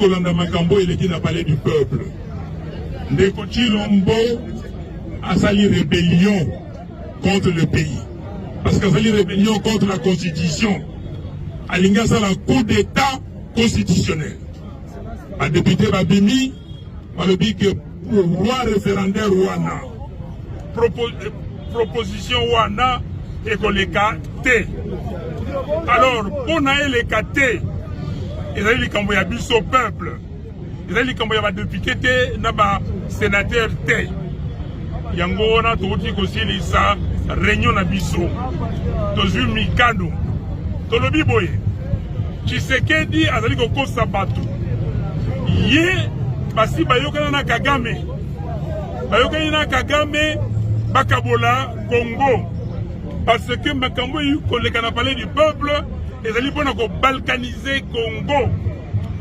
Kolanda Makambo et qui n'a parlé du peuple. Ndeko Chilombo a sali rébellion contre le pays. Parce qu'il a sali rébellion contre la constitution. Alinga sa la coup d'état constitutionnel. A député Babimi, a le dit que roi référendaire Wana, proposition Wana et qu'on les T. Alors, pour n'a les T, ils ont dit qu'on y a bis au peuple. Ils ont dit qu'on y a député T, n'a pas sénateur T. Yango on a tout dit aussi les sa réunion na biso. Tozu Mikano. Tolobi boye. Tshisekedi azali kokosa bato. Ye basi bayokana na Kagame. Bayokana na Kagame bakabola Congo. Parce que makambo yu koleka na parler du peuple ezali pona ko balkaniser Congo.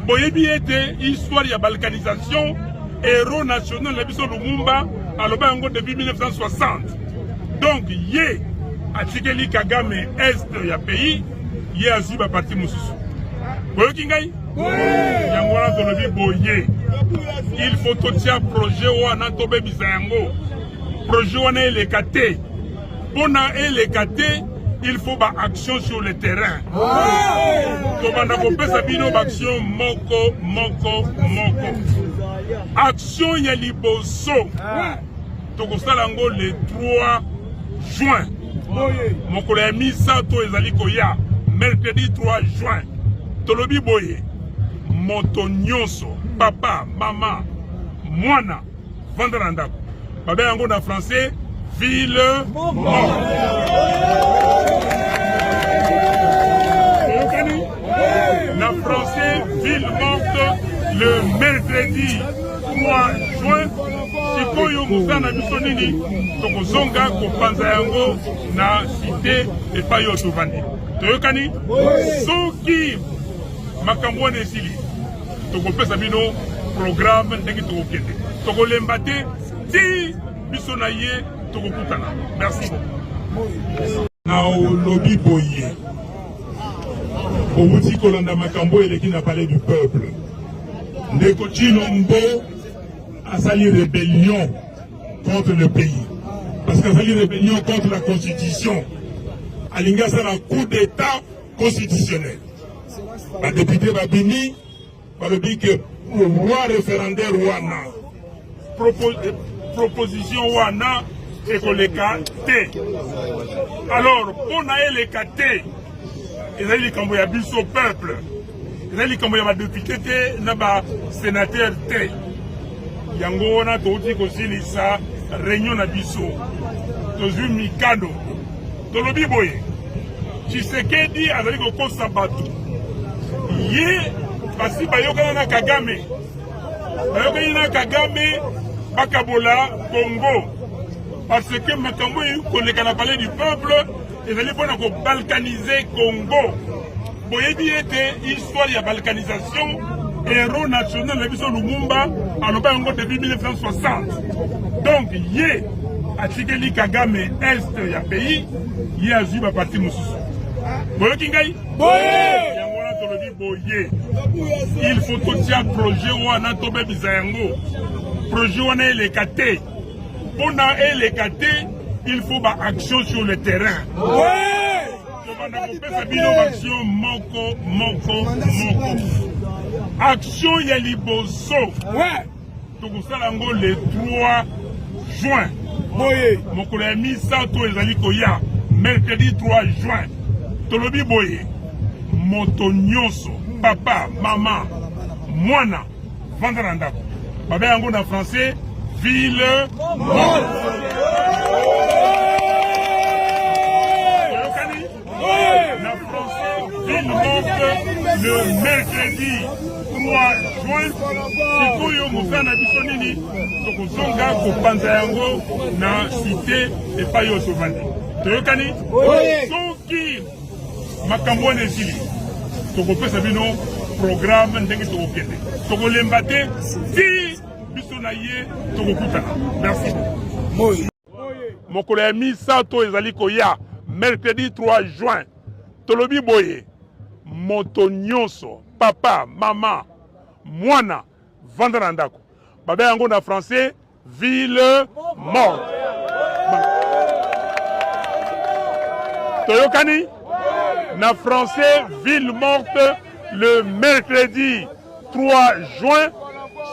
Boyebi ete histoire ya balkanisation héros national la biso Lumumba aloba yango depuis 1960. Donc ye atikeli Kagame est ya pays ye azi ba parti mususu. Boyoki ngai? Yango wana tolobi boye. Il faut totia projet wana tobe bisango. Projet wana eleka te. Pona eleka te, il faut ba action sur le terrain. Tobanda kopesa bino ba action moko. Action ya liboso. Tokosala ngo le 3 juin. Mokolo ya misa to ezali koya mercredi 3 juin. Tolobi boye. Moto nyonso, papa, mama, mwana, vendra ndako. Babe yango na français, ville morte. Na français, ville morte, le mercredi 3 juin. Sikoyo musana biso nini, tokozonga kopanza yango na cité epai oyo tovandi. Toyokani? Soki makambo wana esili. Tokopesa bino programme ndenge tokokende. Tokolemba te ti biso na ye tokokutana. Merci beaucoup. Na olobi boye. Obuti kolanda makambo eleki na parler du peuple. Ndeko Chilombo a sali rébellion contre le pays. Parce qu'il a sali rébellion contre la constitution. Alinga sa la coup d'état constitutionnel. La députée Babini va le dire que le roi référendaire Wana, proposition Wana et qu'on les T. Alors, pour n'a les T, ils ont dit qu'on y a bis au peuple. Ils ont dit qu'on y a député T, n'a pas sénateur T. Yango on a tout dit aussi les sa réunion na biso. Tozu Mikano. Tolobi boye. Tshisekedi azali kokosa bato. Ye basi bayokana na Kagame. Bayokana na Kagame bakabola Congo. Parce que makambo yu koleka na parler du peuple ezali pona ko balkaniser Congo. Boyebi ete histoire ya balkanisation héros national la biso Lumumba aloba yango depuis 1960. Donc ye atikeli Kagame est ya pays ye azwi ba parti mususu. Boyoki ngai? Yango wana tolobi boye. Il faut totia projet wana tobe bisango. Projet wana eleka te. Pona eleka te, il faut ba action sur le terrain. Tobanda kopesa bino action moko. Action ya liboso. Tokosala ngo le 3 juin. Mokolo ya misa to ezali koya mercredi 3 juin. Tolobi boye. Moto nyonso, papa, mama, mwana, vendra ndako. Babe yango na français, ville morte. Na français, ville morte, le mercredi 3 juin. Sikoyo musana biso nini, tokozonga kopanza yango na cité epai oyo tovandi. Toyokani? Soki makambo wana esili. Tokopesa bino programme ndenge tokokende. Tokolemba te ti biso na ye tokokutana. Merci. Mokolo ya misa to ezali koya mercredi 3 juin. Tolobi boye. Moto nyonso, papa, mama, mwana vanda na ndako. Babe yango na français ville morte. Toyokani na français ville morte le mercredi 3 juin.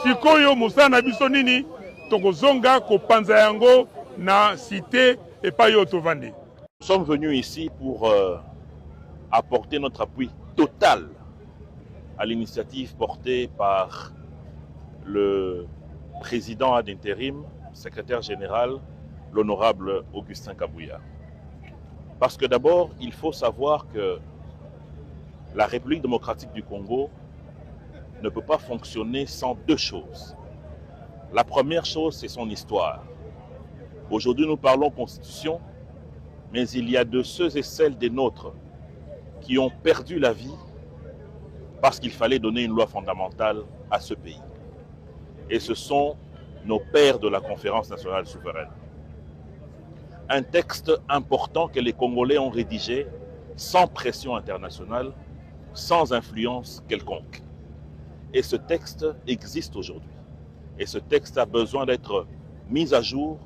Sikoyo musana biso nini tokozonga kopanza yango na cité et pas yo tovandi. Nous sommes venus ici pour apporter notre appui total à l'initiative portée par le président ad intérim, secrétaire général, l'honorable Augustin Kabouya. Parce que d'abord, il faut savoir que la République démocratique du Congo ne peut pas fonctionner sans deux choses. La première chose, c'est son histoire. Aujourd'hui, nous parlons constitution, mais il y a de ceux et celles des nôtres qui ont perdu la vie parce qu'il fallait donner une loi fondamentale à ce pays. Et ce sont nos pères de la Conférence nationale souveraine. Un texte important que les Congolais ont rédigé sans pression internationale, sans influence quelconque. Et ce texte existe aujourd'hui. Et ce texte a besoin d'être mis à jour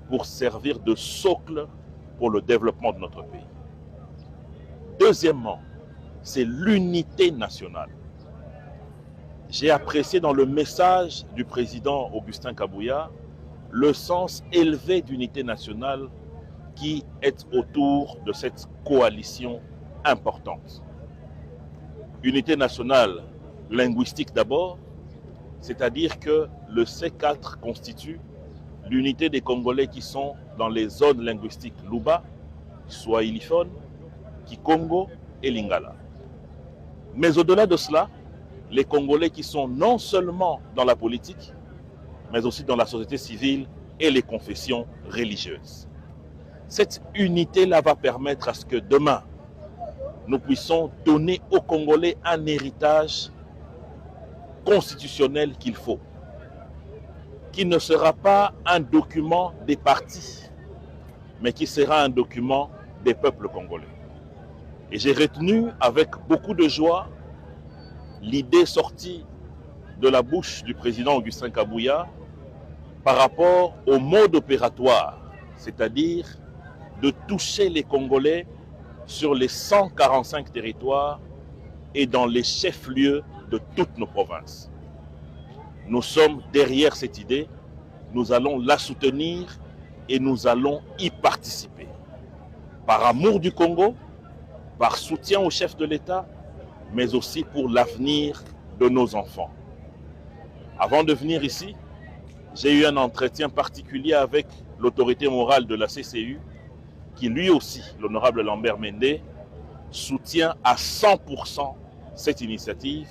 pour servir de socle pour le développement de notre pays. Deuxièmement, c'est l'unité nationale. J'ai apprécié dans le message du président Augustin Kabouya le sens élevé d'unité nationale qui est autour de cette coalition importante. Unité nationale linguistique d'abord, c'est-à-dire que le C4 constitue l'unité des Congolais qui sont dans les zones linguistiques Luba, Swahiliphone, Kikongo et Lingala. Mais au-delà de cela, les Congolais qui sont non seulement dans la politique, mais aussi dans la société civile et les confessions religieuses. Cette unité-là va permettre à ce que demain, nous puissions donner aux Congolais un héritage constitutionnel qu'il faut, qui ne sera pas un document des partis, mais qui sera un document des peuples congolais. Et j'ai retenu avec beaucoup de joie l'idée sortie de la bouche du président Augustin Kabouya par rapport au mode opératoire, c'est-à-dire de toucher les Congolais sur les 145 territoires et dans les chefs-lieux de toutes nos provinces. Nous sommes derrière cette idée, nous allons la soutenir et nous allons y participer. Par amour du Congo, par soutien au chef de l'État, mais aussi pour l'avenir de nos enfants. Avant de venir ici, j'ai eu un entretien particulier avec l'autorité morale de la CCU, qui lui aussi, l'honorable Lambert Mende, soutient à 100% cette initiative,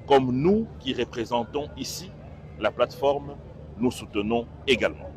comme nous qui représentons ici la plateforme, nous soutenons également.